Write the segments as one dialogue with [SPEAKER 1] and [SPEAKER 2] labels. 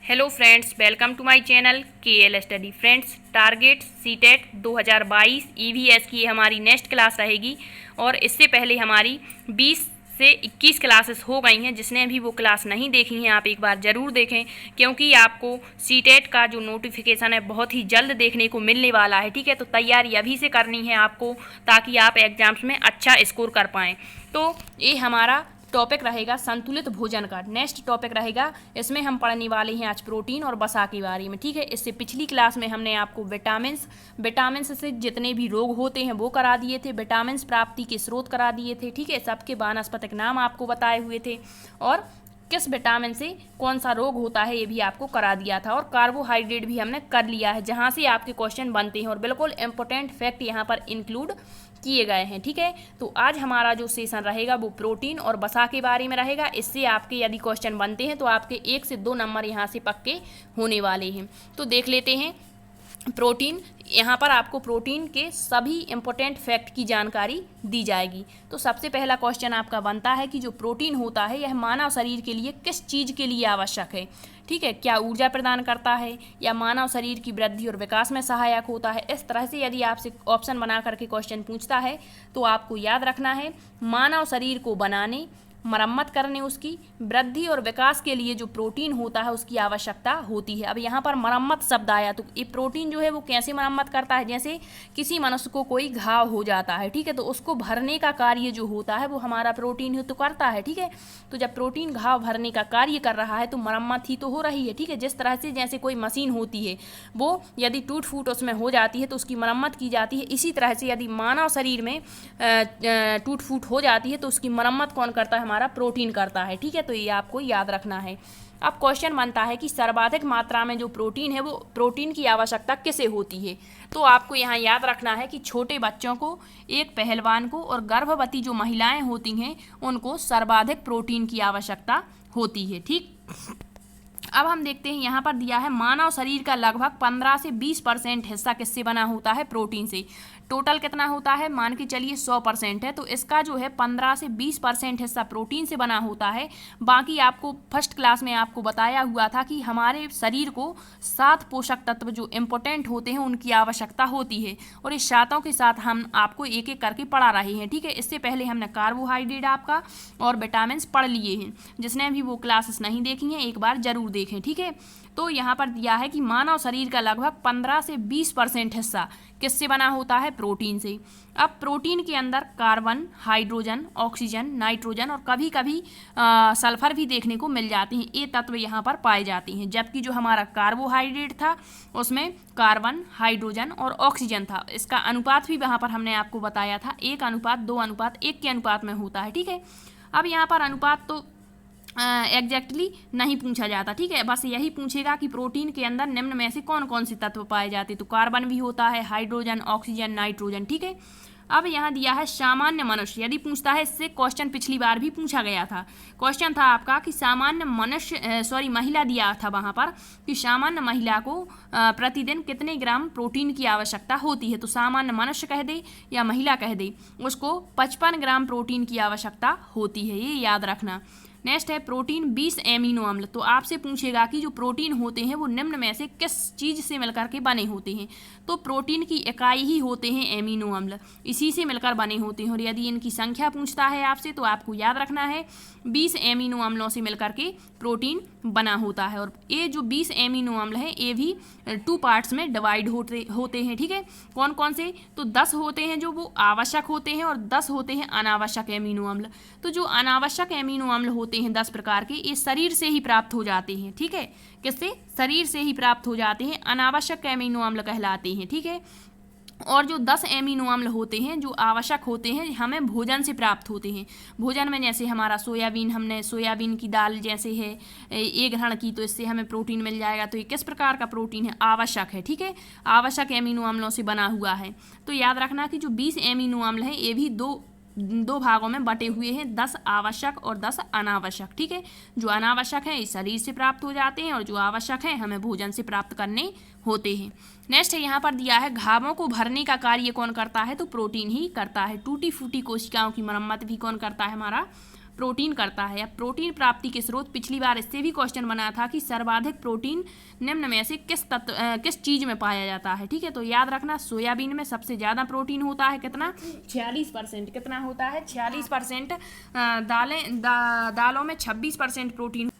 [SPEAKER 1] Hello friends, welcome to my channel KL study. Friends, target CTET 2022 EVS की हमारी next class रहेगी और इससे पहले हमारी 20 से 21 क्लासेस हो गई हैं। जिसने भी वो क्लास नहीं देखी हैं आप एक बार ज़रूर देखें, क्योंकि आपको सीटेट का जो नोटिफिकेशन है बहुत ही जल्द देखने को मिलने वाला है। ठीक है, तो तैयारी अभी से करनी है आपको, ताकि आप एग्जाम्स में अच्छा स्कोर कर पाएँ। तो ये हमारा टॉपिक रहेगा संतुलित भोजन का। नेक्स्ट टॉपिक रहेगा, इसमें हम पढ़ने वाले हैं आज प्रोटीन और वसा के बारे में। ठीक है, इससे पिछली क्लास में हमने आपको विटामिन से जितने भी रोग होते हैं वो करा दिए थे, विटामिन प्राप्ति के स्रोत करा दिए थे। ठीक है, सबके वानस्पतिक नाम आपको बताए हुए थे और किस विटामिन से कौन सा रोग होता है ये भी आपको करा दिया था। और कार्बोहाइड्रेट भी हमने कर लिया है, जहाँ से आपके क्वेश्चन बनते हैं और बिल्कुल इंपॉर्टेंट फैक्ट यहाँ पर इंक्लूड किए गए हैं। ठीक है, तो आज हमारा जो सेशन रहेगा वो प्रोटीन और वसा के बारे में रहेगा। इससे आपके यदि क्वेश्चन बनते हैं तो आपके 1 से 2 नंबर यहाँ से पक्के होने वाले हैं। तो देख लेते हैं प्रोटीन। यहाँ पर आपको प्रोटीन के सभी इम्पोर्टेंट फैक्ट की जानकारी दी जाएगी। तो सबसे पहला क्वेश्चन आपका बनता है कि जो प्रोटीन होता है यह मानव शरीर के लिए किस चीज़ के लिए आवश्यक है। ठीक है, क्या ऊर्जा प्रदान करता है या मानव शरीर की वृद्धि और विकास में सहायक होता है। इस तरह से यदि आपसे ऑप्शन बना करके क्वेश्चन पूछता है तो आपको याद रखना है मानव शरीर को बनाने, मरम्मत करने, उसकी वृद्धि और विकास के लिए जो प्रोटीन होता है उसकी आवश्यकता होती है। अब यहाँ पर मरम्मत शब्द आया तो ये प्रोटीन जो है वो कैसे मरम्मत करता है। जैसे किसी मनुष्य को कोई घाव हो जाता है, ठीक है, तो उसको भरने का कार्य जो होता है वो हमारा प्रोटीन ही तो करता है। ठीक है, तो जब प्रोटीन घाव भरने का कार्य कर रहा है तो मरम्मत ही तो हो रही है। ठीक है, जिस तरह से जैसे कोई मशीन होती है वो यदि टूट फूट उसमें हो जाती है तो उसकी मरम्मत की जाती है, इसी तरह से यदि मानव शरीर में टूट फूट हो जाती है तो उसकी मरम्मत कौन करता है, हमारा प्रोटीन करता है। ठीक है, तो ये आपको याद रखना है। अब क्वेश्चन बनता है कि सर्वाधिक मात्रा में जो प्रोटीन है वो प्रोटीन की आवश्यकता किसे होती है। तो आपको यहाँ याद रखना है कि छोटे बच्चों को, एक पहलवान को और गर्भवती जो महिलाएं होती हैं उनको सर्वाधिक प्रोटीन की आवश्यकता होती है। ठीक, अब हम देखते हैं यहाँ पर दिया है मानव शरीर का लगभग 15 से 20% हिस्सा किससे बना होता है, प्रोटीन से। टोटल कितना होता है, मान के चलिए 100% है, तो इसका जो है 15 से 20% हिस्सा प्रोटीन से बना होता है। बाकी आपको फर्स्ट क्लास में आपको बताया हुआ था कि हमारे शरीर को 7 पोषक तत्व जो इम्पोर्टेंट होते हैं उनकी आवश्यकता होती है और इस 7 के साथ हम आपको एक एक करके पढ़ा रहे हैं। ठीक है, इससे पहले हमने कार्बोहाइड्रेट आपका और विटामिन पढ़ लिए हैं। जिसने भी वो क्लासेस नहीं देखी हैं एक बार जरूर देखें। ठीक है, तो यहाँ पर दिया है कि मानव शरीर का लगभग 15 से 20% हिस्सा किससे बना होता है, प्रोटीन से। अब प्रोटीन के अंदर कार्बन, हाइड्रोजन, ऑक्सीजन, नाइट्रोजन और कभी कभी सल्फर भी देखने को मिल जाते हैं। ये तत्व यहाँ पर पाए जाते हैं। जबकि जो हमारा कार्बोहाइड्रेट था उसमें कार्बन, हाइड्रोजन और ऑक्सीजन था। इसका अनुपात भी वहाँ पर हमने आपको बताया था, 1:2:1 के अनुपात में होता है। ठीक है, अब यहाँ पर अनुपात तो एग्जैक्टली नहीं पूछा जाता। ठीक है, बस यही पूछेगा कि प्रोटीन के अंदर निम्न में से कौन कौन से तत्व पाए जाते, तो कार्बन भी होता है, हाइड्रोजन, ऑक्सीजन, नाइट्रोजन। ठीक है, अब यहाँ दिया है सामान्य मनुष्य। यदि पूछता है, इससे क्वेश्चन पिछली बार भी पूछा गया था। क्वेश्चन था आपका कि सामान्य मनुष्य महिला दिया था वहाँ पर कि सामान्य महिला को प्रतिदिन कितने ग्राम प्रोटीन की आवश्यकता होती है। तो सामान्य मनुष्य कह दे या महिला कह दे, उसको 55 ग्राम प्रोटीन की आवश्यकता होती है, ये याद रखना। नेक्स्ट है प्रोटीन 20 एमिनो अम्ल। तो आपसे पूछेगा कि जो प्रोटीन होते हैं वो निम्न में से किस चीज़ से मिलकर के बने होते हैं। तो प्रोटीन की इकाई ही होते हैं एमिनो अम्ल, इसी से मिलकर बने होते हैं। और यदि इनकी संख्या पूछता है आपसे तो आपको याद रखना है 20 एमिनो अम्लों से मिलकर के प्रोटीन बना होता है। और ये जो 20 एमिनो अम्ल हैं ये भी 2 पार्ट्स में डिवाइड होते हैं। ठीक है, कौन कौन से, तो 10 होते हैं जो वो आवश्यक होते हैं और 10 होते हैं अनावश्यक एमिनो अम्ल। तो जो अनावश्यक एमिनो अम्ल होते हैं 10 प्रकार के, ये शरीर से ही प्राप्त हो जाते हैं। ठीक है, किससे, शरीर से ही प्राप्त हो जाते हैं, अनावश्यक एमिनो अम्ल कहलाते हैं। ठीक है, और जो 10 एमिनो अम्ल होते हैं जो आवश्यक होते हैं हमें भोजन से प्राप्त होते हैं। भोजन में जैसे हमारा सोयाबीन, हमने सोयाबीन की दाल जैसे है 1 ग्रहण की, तो इससे हमें प्रोटीन मिल जाएगा। तो ये किस प्रकार का प्रोटीन है, आवश्यक है। ठीक है, आवश्यक एमिनो अम्लों से बना हुआ है। तो याद रखना कि जो 20 एमिनो अम्ल हैं ये भी दो भागों में बटे हुए हैं, 10 आवश्यक और 10 अनावश्यक। ठीक है, जो अनावश्यक है इस शरीर से प्राप्त हो जाते हैं और जो आवश्यक है हमें भोजन से प्राप्त करने होते हैं। नेक्स्ट है यहाँ पर दिया है घावों को भरने का कार्य कौन करता है, तो प्रोटीन ही करता है। टूटी फूटी कोशिकाओं की मरम्मत भी कौन करता है, हमारा प्रोटीन करता है। अब प्रोटीन प्राप्ति के स्रोत, पिछली बार इससे भी क्वेश्चन बना था कि सर्वाधिक प्रोटीन निम्न में से किस चीज़ में पाया जाता है। ठीक है, तो याद रखना सोयाबीन में सबसे ज़्यादा प्रोटीन होता है, कितना 46%। कितना होता है 46%। दालों में 26% प्रोटीन,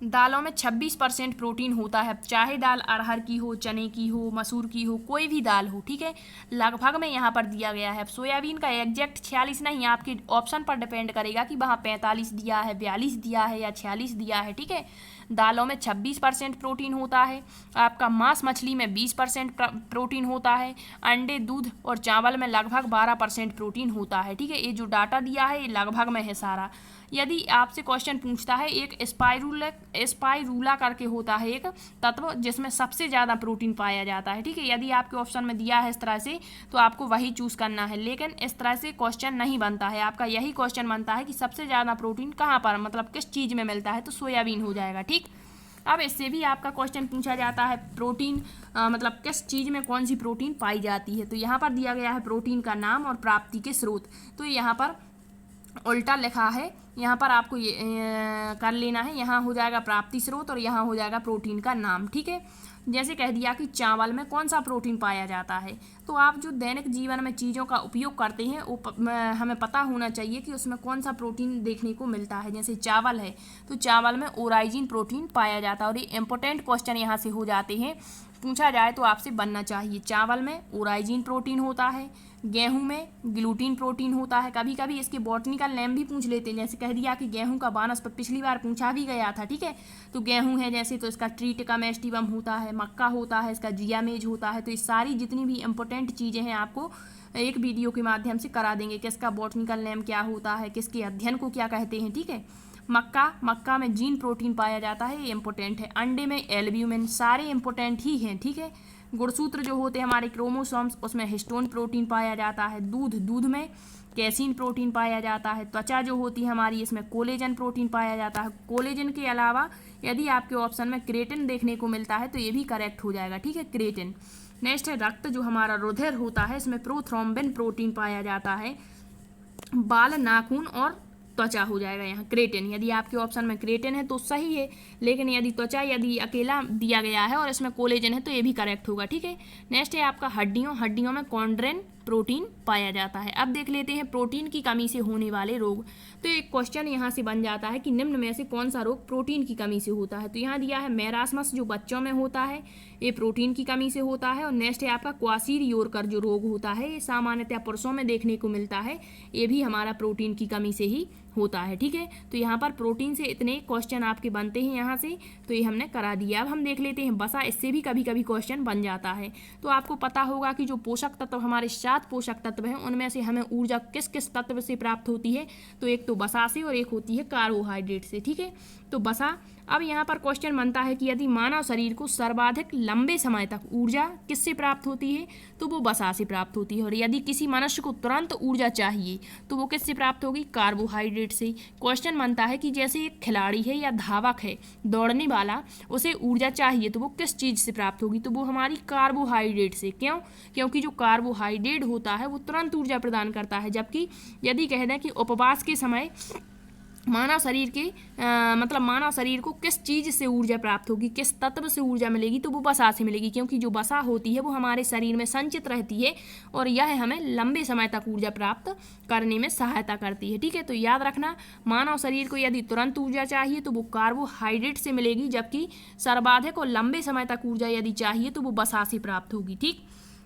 [SPEAKER 1] दालों में 26% प्रोटीन होता है, चाहे दाल अरहर की हो, चने की हो, मसूर की हो, कोई भी दाल हो। ठीक है, लगभग में यहाँ पर दिया गया है। सोयाबीन का एग्जैक्ट 46 नहीं, आपके ऑप्शन पर डिपेंड करेगा कि वहाँ 45 दिया है, 42 दिया है या 46 दिया है। ठीक है, दालों में 26% प्रोटीन होता है। आपका मांस मछली में 20% प्रोटीन होता है। अंडे, दूध और चावल में लगभग 12% प्रोटीन होता है। ठीक है, ये जो डाटा दिया है ये लगभग में है सारा। यदि आपसे क्वेश्चन पूछता है, एक स्पाइरूला करके होता है एक तत्व जिसमें सबसे ज़्यादा प्रोटीन पाया जाता है। ठीक है, यदि आपके ऑप्शन में दिया है इस तरह से तो आपको वही चूज़ करना है, लेकिन इस तरह से क्वेश्चन नहीं बनता है। आपका यही क्वेश्चन बनता है कि सबसे ज़्यादा प्रोटीन कहाँ पर, मतलब किस चीज़ में मिलता है, तो सोयाबीन हो जाएगा। ठीक, अब इससे भी आपका क्वेश्चन पूछा जाता है प्रोटीन मतलब किस चीज़ में कौन सी प्रोटीन पाई जाती है। तो यहाँ पर दिया गया है प्रोटीन का नाम और प्राप्ति के स्रोत, तो यहाँ पर उल्टा लिखा है, यहाँ पर आपको ये कर लेना है। यहाँ हो जाएगा प्राप्ति स्रोत और यहाँ हो जाएगा प्रोटीन का नाम। ठीक है, जैसे कह दिया कि चावल में कौन सा प्रोटीन पाया जाता है, तो आप जो दैनिक जीवन में चीज़ों का उपयोग करते हैं वो हमें पता होना चाहिए कि उसमें कौन सा प्रोटीन देखने को मिलता है। जैसे चावल है तो चावल में ओराइजिन प्रोटीन पाया जाता है, और ये इंपॉर्टेंट क्वेश्चन यहाँ से हो जाते हैं, पूछा जाए तो आपसे बनना चाहिए। चावल में ओराइजिन प्रोटीन होता है, गेहूं में ग्लूटीन प्रोटीन होता है। कभी कभी इसके बॉटनिकल नेम भी पूछ लेते हैं, जैसे कह दिया कि गेहूं का वानस्पत, पिछली बार पूछा भी गया था। ठीक है, तो गेहूं है जैसे तो इसका ट्रीटिकम एस्टिवम होता है, मक्का होता है इसका जियामेज होता है। तो ये सारी जितनी भी इंपॉर्टेंट चीज़ें हैं आपको एक वीडियो के माध्यम से करा देंगे, किसका बॉटनिकल नेम क्या होता है, किसके अध्ययन को क्या कहते हैं। ठीक है, मक्का में जीन प्रोटीन पाया जाता है, ये इंपॉर्टेंट है। अंडे में एल्ब्यूमिन, सारे इंपॉर्टेंट ही हैं। ठीक है, गुणसूत्र जो होते हैं हमारे क्रोमोसोम्स, उसमें हिस्टोन प्रोटीन पाया जाता है। दूध में कैसीन प्रोटीन पाया जाता है। त्वचा जो होती है हमारी, इसमें कोलेजन प्रोटीन पाया जाता है। कोलेजन के अलावा यदि आपके ऑप्शन में क्रेटिन देखने को मिलता है तो ये भी करेक्ट हो जाएगा। ठीक है, क्रेटिन। नेक्स्ट है रक्त, जो हमारा रुधिर होता है, इसमें प्रोथ्रोम्बिन प्रोटीन पाया जाता है। बाल, नाखून और त्वचा हो जाएगा यहाँ क्रेटिन। यदि आपके ऑप्शन में क्रेटिन है तो सही है, लेकिन यदि त्वचा यदि अकेला दिया गया है और इसमें कोलेजन है तो ये भी करेक्ट होगा। ठीक है, नेक्स्ट है आपका हड्डियों में कॉन्ड्रेन प्रोटीन पाया जाता है। अब देख लेते हैं प्रोटीन की कमी से होने वाले रोग। तो एक क्वेश्चन यहाँ से बन जाता है कि निम्न में से कौन सा रोग प्रोटीन की कमी से होता है। तो यहाँ दिया है मेरास्मस, जो बच्चों में होता है, ये प्रोटीन की कमी से होता है। और नेक्स्ट है आपका क्वाशीरियोरकर जो रोग होता है, ये सामान्यतः पुरुषों में देखने को मिलता है, ये भी हमारा प्रोटीन की कमी से ही होता है। ठीक है, तो यहाँ पर प्रोटीन से इतने क्वेश्चन आपके बनते हैं यहाँ से, तो ये हमने करा दिया। अब हम देख लेते हैं वसा, इससे भी कभी कभी क्वेश्चन बन जाता है। तो आपको पता होगा कि जो पोषक तत्व हमारे 7 पोषक तत्व हैं, उनमें से हमें ऊर्जा किस किस तत्व से प्राप्त होती है, तो एक तो वसा से और एक होती है कार्बोहाइड्रेट से। ठीक है, तो वसा। अब यहाँ पर क्वेश्चन बनता है कि यदि मानव शरीर को सर्वाधिक लंबे समय तक ऊर्जा किससे प्राप्त होती है, तो वो वसा से प्राप्त होती है। और यदि किसी मनुष्य को तुरंत ऊर्जा चाहिए तो वो किससे प्राप्त होगी, कार्बोहाइड्रेट से। क्वेश्चन बनता है कि जैसे एक खिलाड़ी है या धावक है, दौड़ने वाला, उसे ऊर्जा चाहिए तो वो किस चीज़ से प्राप्त होगी, तो वो हमारी कार्बोहाइड्रेट से। क्यों? क्योंकि जो कार्बोहाइड्रेट होता है वो तुरंत ऊर्जा प्रदान करता है। जबकि यदि कह दें कि उपवास के समय मानव शरीर को किस चीज़ से ऊर्जा प्राप्त होगी, किस तत्व से ऊर्जा मिलेगी, तो वो वसा से मिलेगी। क्योंकि जो वसा होती है वो हमारे शरीर में संचित रहती है और यह हमें लंबे समय तक ऊर्जा प्राप्त करने में सहायता करती है। ठीक है, तो याद रखना, मानव शरीर को यदि तुरंत ऊर्जा चाहिए तो वो कार्बोहाइड्रेट से मिलेगी, जबकि सर्वाधिक और लंबे समय तक ऊर्जा यदि चाहिए तो वो वसा से प्राप्त होगी। ठीक,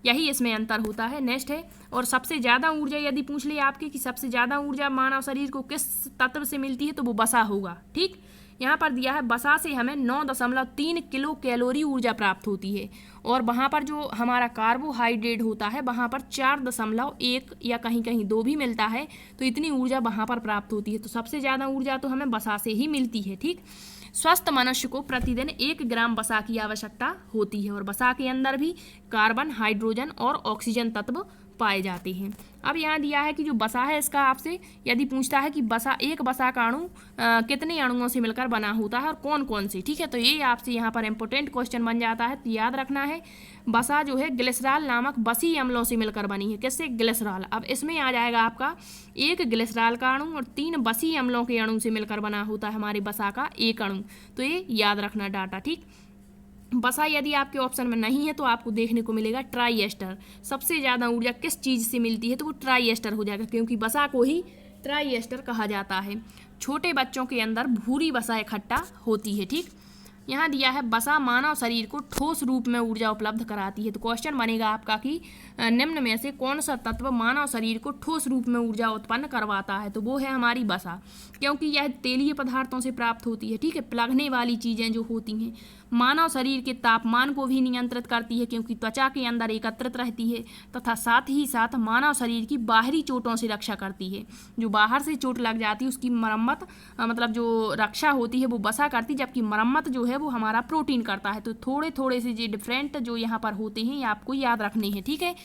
[SPEAKER 1] यही इसमें अंतर होता है। नेक्स्ट है, और सबसे ज़्यादा ऊर्जा यदि पूछ ले आपके कि सबसे ज़्यादा ऊर्जा मानव शरीर को किस तत्व से मिलती है, तो वो वसा होगा। ठीक, यहाँ पर दिया है वसा से हमें 9.3 किलो कैलोरी ऊर्जा प्राप्त होती है, और वहाँ पर जो हमारा कार्बोहाइड्रेट होता है वहाँ पर 4.1 या कहीं कहीं 2 भी मिलता है, तो इतनी ऊर्जा वहाँ पर प्राप्त होती है। तो सबसे ज़्यादा ऊर्जा तो हमें वसा से ही मिलती है। ठीक, स्वस्थ मनुष्य को प्रतिदिन 1 ग्राम वसा की आवश्यकता होती है, और वसा के अंदर भी कार्बन, हाइड्रोजन और ऑक्सीजन तत्व पाए जाते हैं। अब यहाँ दिया है कि जो वसा है इसका आपसे यदि पूछता है कि एक वसा का अणु कितने अणुओं से मिलकर बना होता है और कौन कौन से, ठीक है, तो ये आपसे यहाँ पर इंपॉर्टेंट क्वेश्चन बन जाता है। तो याद रखना है वसा जो है ग्लिसरॉल नामक बसी अम्लों से मिलकर बनी है। किससे? ग्लिसरॉल। अब इसमें आ जाएगा आपका एक ग्लिसरॉल का अणु और 3 बसी अम्लों के अणु से मिलकर बना होता है हमारे वसा का एक अणु। तो ये याद रखना डाटा, ठीक। वसा यदि आपके ऑप्शन में नहीं है तो आपको देखने को मिलेगा ट्राई एस्टर। सबसे ज़्यादा ऊर्जा किस चीज़ से मिलती है? तो वो ट्राई एस्टर हो जाएगा, क्योंकि वसा को ही ट्राई एस्टर कहा जाता है। छोटे बच्चों के अंदर भूरी वसा इकट्ठा होती है, ठीक। यहाँ दिया है वसा मानव शरीर को ठोस रूप में ऊर्जा उपलब्ध कराती है। तो क्वेश्चन बनेगा आपका कि निम्न में से कौन सा तत्व मानव शरीर को ठोस रूप में ऊर्जा उत्पन्न करवाता है? तो वो है हमारी वसा, क्योंकि यह तेलीय पदार्थों से प्राप्त होती है, ठीक है। पिघलने वाली चीज़ें जो होती हैं, मानव शरीर के तापमान को भी नियंत्रित करती है, क्योंकि त्वचा के अंदर एकत्रित रहती है, तथा साथ ही साथ मानव शरीर की बाहरी चोटों से रक्षा करती है। जो बाहर से चोट लग जाती है उसकी मरम्मत मतलब जो रक्षा होती है वो वसा करती है, जबकि मरम्मत जो है वो हमारा प्रोटीन करता है। तो थोड़े थोड़े से जो डिफरेंट जो यहाँ पर होते हैं ये आपको याद रखने हैं, ठीक है।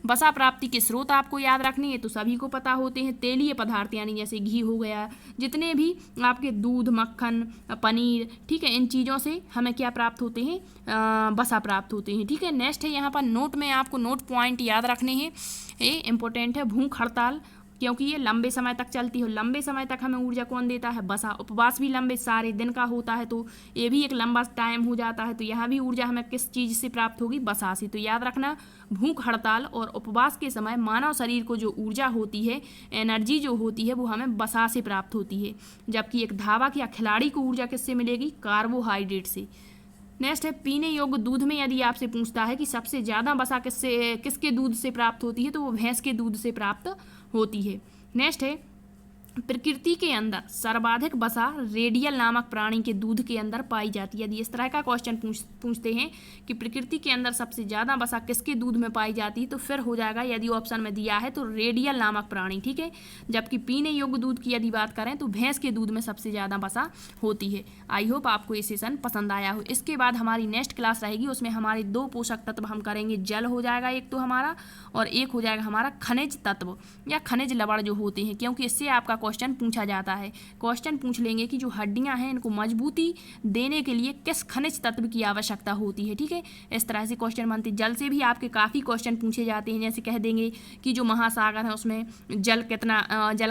[SPEAKER 1] वसा प्राप्ति के स्रोत आपको याद रखने हैं तो सभी को पता होते हैं। तेलीय पदार्थ यानी जैसे घी हो गया, जितने भी आपके दूध, मक्खन, पनीर, ठीक है, इन चीज़ों से हमें क्या प्राप्त होते हैं? वसा प्राप्त होते हैं, ठीक है। नेक्स्ट है यहाँ पर नोट में आपको नोट पॉइंट याद रखने हैं, ये इंपॉर्टेंट है। भूख हड़ताल, क्योंकि ये लंबे समय तक चलती है। लंबे समय तक हमें ऊर्जा कौन देता है? वसा। उपवास भी लंबे सारे दिन का होता है तो ये भी एक लंबा टाइम हो जाता है। तो यहाँ भी ऊर्जा हमें किस चीज़ से प्राप्त होगी? वसा से। तो याद रखना भूख हड़ताल और उपवास के समय मानव शरीर को जो ऊर्जा होती है, एनर्जी जो होती है, वो हमें वसा से प्राप्त होती है। जबकि एक धावक या खिलाड़ी को ऊर्जा किससे मिलेगी? कार्बोहाइड्रेट से। नेक्स्ट है पीने योग्य दूध में यदि आपसे पूछता है कि सबसे ज़्यादा वसा किसके दूध से प्राप्त होती है, तो वो भैंस के दूध से प्राप्त होती है। नेक्स्ट है प्रकृति के अंदर सर्वाधिक वसा रेडियल नामक प्राणी के दूध के अंदर पाई जाती है। यदि इस तरह का क्वेश्चन पूछते हैं कि प्रकृति के अंदर सबसे ज़्यादा वसा किसके दूध में पाई जाती है, तो फिर हो जाएगा यदि ऑप्शन में दिया है तो रेडियल नामक प्राणी, ठीक है। जबकि पीने योग्य दूध की यदि बात करें तो भैंस के दूध में सबसे ज़्यादा वसा होती है। आई होप आपको ये सेशन पसंद आया हो। इसके बाद हमारी नेक्स्ट क्लास रहेगी, उसमें हमारे 2 पोषक तत्व हम करेंगे। जल हो जाएगा एक तो हमारा, और एक हो जाएगा हमारा खनिज तत्व या खनिज लवण जो होते हैं, क्योंकि इससे आपका क्वेश्चन पूछा जाता है। क्वेश्चन पूछ लेंगे कि जो हड्डियां हैं इनको मजबूती देने के लिए किस खनिज तत्व की आवश्यकता होती है, ठीक है। इस तरह से क्वेश्चन बनते। जल से भी आपके काफ़ी क्वेश्चन पूछे जाते हैं, जैसे कह देंगे कि जो महासागर है उसमें जल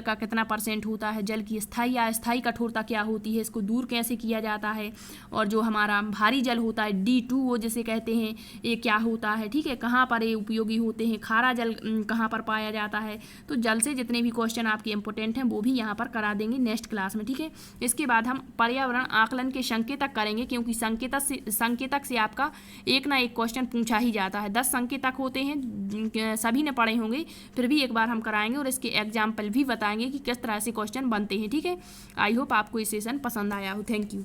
[SPEAKER 1] का कितना % होता है, जल की स्थायी या अस्थायी कठोरता क्या होती है, इसको दूर कैसे किया जाता है, और जो हमारा भारी जल होता है D2O जिसे कहते हैं, ये क्या होता है, ठीक है, कहाँ पर ये उपयोगी होते हैं, खारा जल कहाँ पर पाया जाता है। तो जल से जितने भी क्वेश्चन आपके इंपॉर्टेंट हैं वो भी यहाँ पर करा देंगे नेक्स्ट क्लास में, ठीक है। इसके बाद हम पर्यावरण आकलन के संकेतक करेंगे, क्योंकि संकेतक से आपका एक ना एक क्वेश्चन पूछा ही जाता है। 10 संकेतक होते हैं, सभी ने पढ़े होंगे, फिर भी एक बार हम कराएंगे और इसके एग्जाम्पल भी बताएंगे कि किस तरह से क्वेश्चन बनते हैं, ठीक है। आई होप आपको ये सेशन पसंद आया हो। Thank you.